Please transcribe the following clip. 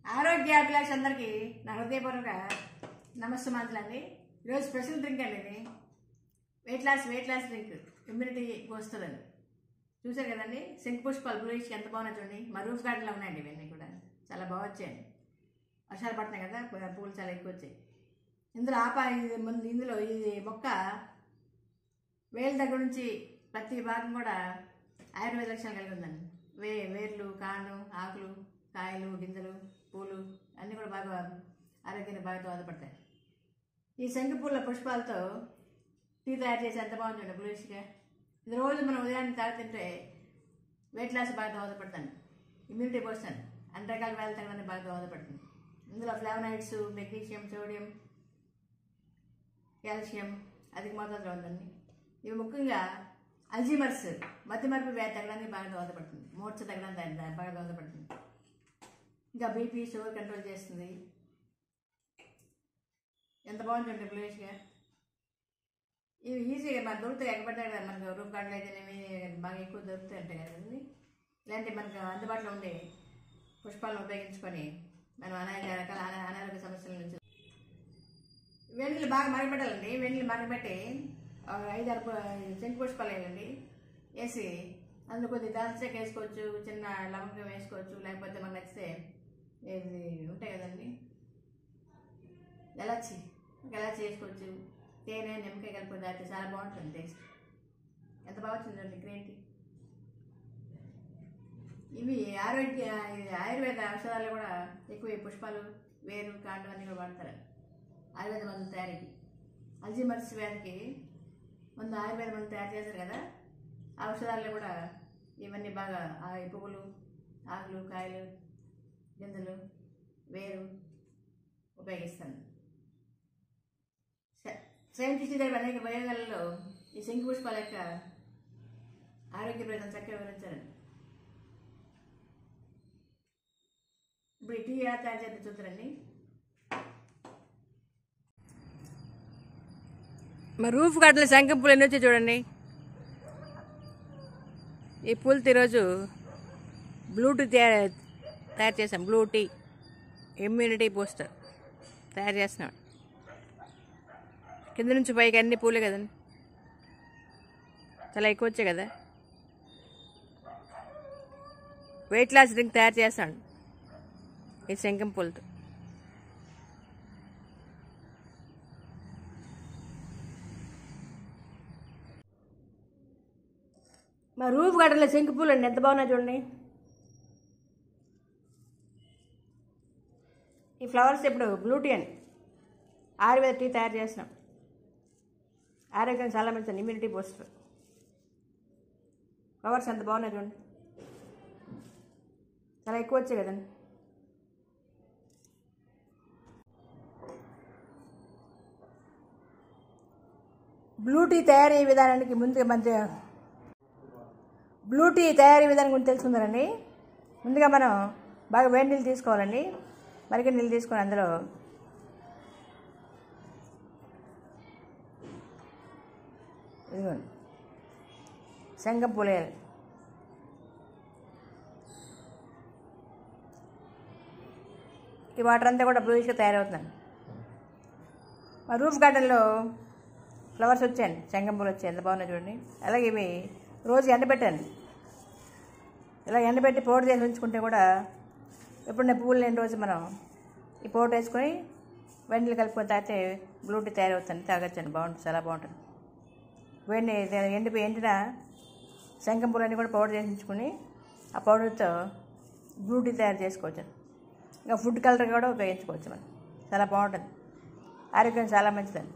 ఆరోగ్యాభిలాష అందరికీ నా హృదయపూర్వక నమస్సుమాంతులండి. ఈరోజు స్పెషల్ డ్రింక్ అండి. ఇది వెయిట్ లాస్ డ్రింక్, ఇమ్యూనిటీ వస్తుందండి. చూసారు కదండి, శంకు పుష్పాలు బ్లూయిష్ ఎంత బాగున్నాయి చూడండి. మా రూఫ్ గార్డెన్లో ఉన్నాయండి. ఇవన్నీ కూడా చాలా బాగా వచ్చాయండి. వర్షాలు పడుతున్నాయి కదా, పూలు చాలా ఎక్కువ వచ్చాయి. ఇందులో ఈ మొక్క వేల దగ్గర నుంచి ప్రతి భాగం కూడా ఆయుర్వేద లక్షణాలు కలిగి ఉందండి. వేర్లు, కాండం, ఆకులు, కాయలు, గింజలు, పూలు అన్నీ కూడా బాగా ఆరోగ్యానికి బాగా దోహదపడతాయి. ఈ శంకు పూల పుష్పాలతో టీ తయారు చేసి ఎంత బాగుంటుంది బ్లూయిష్గా. ఇది రోజు మనం ఉదయాన్నే తాగుతుంటే వెయిట్ లాస్ బాగా దోహదపడుతుంది, ఇమ్యూనిటీ పోస్తుంది, అన్ని రకాల వేళ తగ్గడానికి బాగా దోహదపడుతుంది. ఇందులో ఫ్లావనాయిడ్స్, మెగ్నీషియం, సోడియం, కాల్షియం అధిక మోతాదులో ఉందండి. ఇవి ముఖ్యంగా అల్జీమర్స్, మతిమరుపు వ్యాధి తగ్గడానికి బాగా దోహదపడుతుంది, మూర్ఛ తగ్గడానికి బాగా దోహదపడుతుంది. ఇంకా బీపీ, షుగర్ కంట్రోల్ చేస్తుంది. ఎంత బాగుంటుంది బ్లూయిష్గా. ఇవి ఈజీగా మనకు దొరుకుతాయి, ఎక్కబడ్డాయి కదా. మనకు రూమ్ గార్డెన్లో అయితేనేవి బాగా ఎక్కువ దొరుకుతాయి అంటే కదండి. ఇలాంటి మనకు అందుబాటులో ఉండే పుష్పాలను ఉపయోగించుకొని మనం అనేక రకాల అనారోగ్య సమస్యల నుంచి వెన్నీళ్ళు బాగా మరగపెట్టాలండి. వెన్నీళ్ళు మరగపెట్టి 5-6 శంకు పుష్పాలు వేయాలండి. వేసి అందులో కొద్దిగా దాల్చక వేసుకోవచ్చు, చిన్న లవంగం వేసుకోవచ్చు, లేకపోతే మనకు నచ్చితే ఇది ఉంటాయి కదండి ఎలాచి వేసుకోవచ్చు. తేనె, నిమ్మకాయ కలుపుకొని తాగితే చాలా బాగుంటుంది టేస్ట్. ఎంత బాగా వచ్చిందండి గ్రీన్ టీ. ఇవి ఆయుర్వేద ఔషధాలు కూడా ఎక్కువ పుష్పాలు, వేరు, కాండం అన్నీ కూడా వాడతారు ఆయుర్వేద మందుల తయారీకి. అల్జీమర్స్ వ్యాధికి ముందు ఆయుర్వేద మందులు తయారు చేస్తారు కదా, ఆ ఔషధాల్లో కూడా ఇవన్నీ బాగా ఈ పువ్వులు, ఆకులు, కాయలు, గింజలు, వేరు ఉపయోగిస్తాను. సైంటిస్ట్ దగ్గర అనేక ప్రయోగాలలో ఈ శంకు పుష్పాల యొక్క ఆరోగ్య ప్రయోజనం చక్కగా వివరించారండి. ఇప్పుడు ఈ టీ ఎలా తయారు చేస్తే చూస్తారండి. మా రూఫ్ గార్డెన్లో శంఖం పూలు ఎన్ని వచ్చాయి చూడండి. ఈ పూలతో ఈరోజు బ్లూ టీ తయారు చేసాం. బ్లూ టీ ఇమ్యూనిటీ బూస్టర్ తయారు చేస్తున్నాం. కింద నుంచి పైకి అన్ని పూలే కదండి, చాలా ఎక్కువ వచ్చాయి కదా. వెయిట్ లాస్ డ్రింక్ తయారు చేస్తాను ఈ శంఖం పూలతో. మా రూఫ్ గార్డెన్లో శంకు పూలు అండి, ఎంత బాగున్నాయి చూడండి. ఈ ఫ్లవర్స్ ఇప్పుడు బ్లూ టీ అండి, ఆయుర్వేద టీ తయారు చేస్తున్నాం. ఆరోగ్యం చాలా మంచిది, ఇమ్యూనిటీ బూస్టర్. ఫ్లవర్స్ ఎంత బాగున్నాయి చూడండి, చాలా ఎక్కువ వచ్చాయి కదండి. బ్లూ టీ తయారీ విధానానికి ముందుగా బ్లూ టీ తయారీ విధానం గురించి తెలుసుకుందారండి. ముందుగా మనం బాగా వేడి నీళ్ళు తీసుకోవాలండి. మరిగిన నీళ్ళు తీసుకొని అందులో ఇదిగోండి శంఖం పూలు వేయాలి. ఈ వాటర్ అంతా కూడా బ్లూయిష్గా తయారవుతుందండి. మా రూఫ్ గార్డెన్లో ఫ్లవర్స్ వచ్చాయండి, శంఖం పూలు వచ్చాయి, ఎంత బాగున్నాయి చూడండి. అలాగే ఇవి రోజు ఎండబెట్టండి. ఇలా ఎండబెట్టి పౌడర్ చేసి ఉంచుకుంటే కూడా ఎప్పుడైనా పువ్వులు లేని రోజు మనం ఈ పౌడర్ వేసుకొని వెండిలు కలుపుకొని తాగితే బ్లూ టీ తయారవుతుంది, తాగొచ్చండి. బాగుంటుంది, చాలా బాగుంటుంది. ఎండిన శంఖం పూలన్నీ కూడా పౌడర్ చేసి ఉంచుకొని ఆ పౌడర్తో బ్లూ టీ తయారు చేసుకోవచ్చు. ఇంకా ఫుడ్ కలర్ కూడా ఉపయోగించుకోవచ్చు మనం, చాలా బాగుంటుంది, ఆరోగ్యం చాలా మంచిదండి.